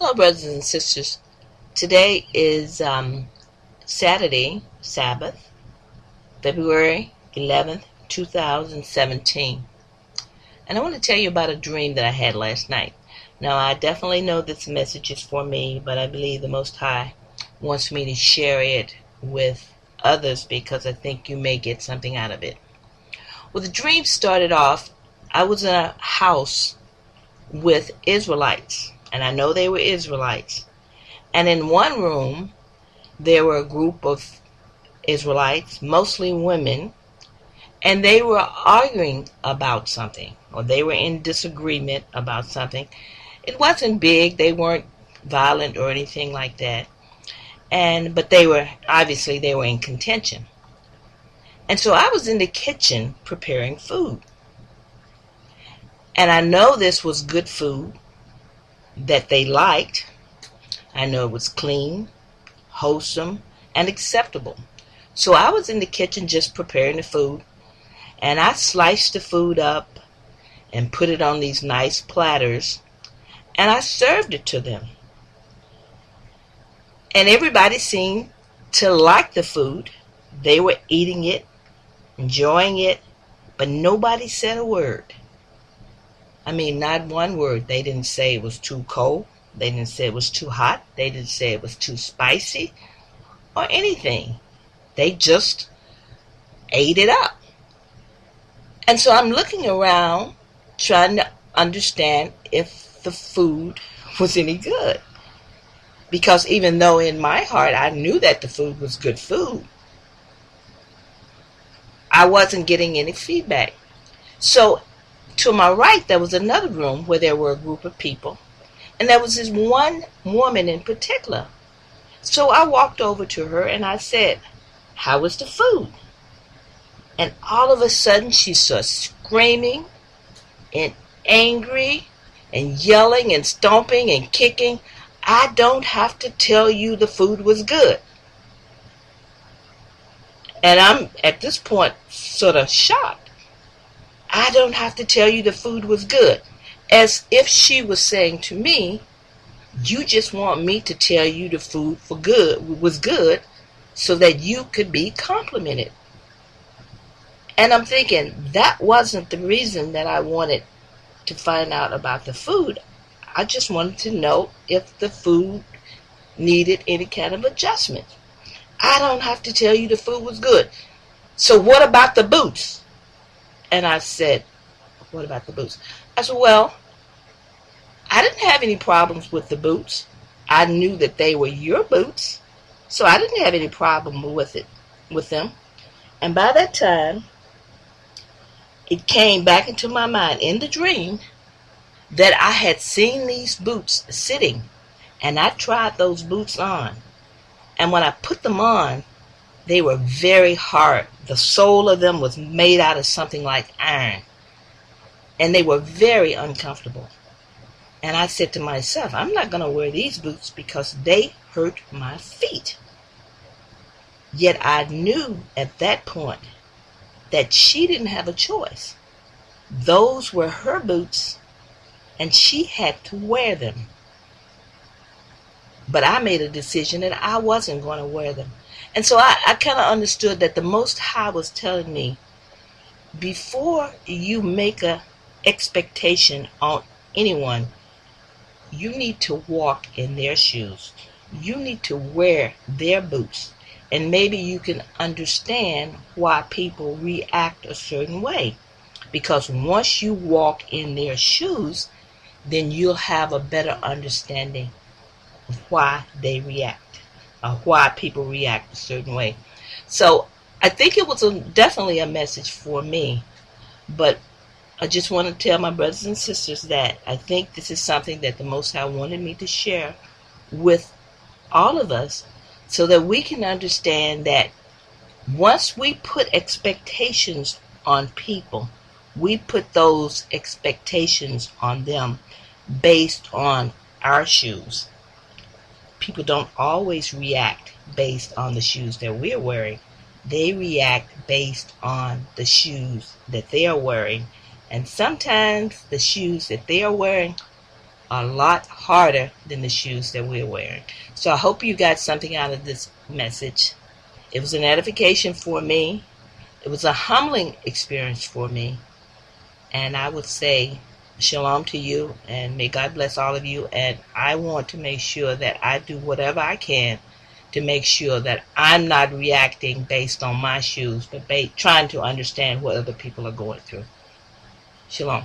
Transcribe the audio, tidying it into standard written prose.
Hello, brothers and sisters. Today is Saturday, Sabbath, February 11th, 2017. And I want to tell you about a dream that I had last night. Now, I definitely know this message is for me, but I believe the Most High wants me to share it with others because I think you may get something out of it. Well, the dream started off, I was in a house with Israelites, and I know they were Israelites. And in one room, there were a group of Israelites, mostly women, and they were arguing about something, or they were in disagreement about something. It wasn't big, they weren't violent or anything like that. But they were in contention. And so I was in the kitchen preparing food. And I know this was good food that they liked. I know it was clean, wholesome, and acceptable. So I was in the kitchen just preparing the food, and I sliced the food up and put it on these nice platters, and I served it to them. And everybody seemed to like the food. They were eating it, enjoying it, but nobody said a word. I mean, not one word. They didn't say it was too cold. They didn't say it was too hot. They didn't say it was too spicy or anything. They just ate it up. And so I'm looking around trying to understand if the food was any good. Because even though in my heart I knew that the food was good food, I wasn't getting any feedback. So to my right, there was another room where there were a group of people. And there was this one woman in particular. So I walked over to her and I said, "How was the food?" And all of a sudden she started screaming and angry and yelling and stomping and kicking. "I don't have to tell you the food was good." And I'm at this point sort of shocked. "I don't have to tell you the food was good." As if she was saying to me, "You just want me to tell you the food was good so that you could be complimented." And I'm thinking, that wasn't the reason that I wanted to find out about the food. I just wanted to know if the food needed any kind of adjustment. "I don't have to tell you the food was good. So what about the boots?" And I said, "What about the boots?" I said, "Well, I didn't have any problems with the boots. I knew that they were your boots, so I didn't have any problem with them." And by that time, it came back into my mind in the dream that I had seen these boots sitting, and I tried those boots on. And when I put them on, they were very hard. The sole of them was made out of something like iron, and they were very uncomfortable. And I said to myself, I'm not going to wear these boots because they hurt my feet. Yet I knew at that point that she didn't have a choice. Those were her boots, and she had to wear them. But I made a decision that I wasn't going to wear them. And so I kind of understood that the Most High was telling me, before you make a expectation on anyone, you need to walk in their shoes. You need to wear their boots. And maybe you can understand why people react a certain way. Because once you walk in their shoes, then you'll have a better understanding of why they react, or why people react a certain way. So I think it was definitely a message for me. But I just want to tell my brothers and sisters that I think this is something that the Most High wanted me to share with all of us so that we can understand that once we put expectations on people, we put those expectations on them based on our shoes. People don't always react based on the shoes that we're wearing. They react based on the shoes that they are wearing. And sometimes the shoes that they are wearing a lot harder than the shoes that we're wearing. So I hope you got something out of this message. It was an edification for me. It was a humbling experience for me. And I would say shalom to you, and may God bless all of you. And I want to make sure that I do whatever I can to make sure that I'm not reacting based on my shoes, but trying to understand what other people are going through. Shalom.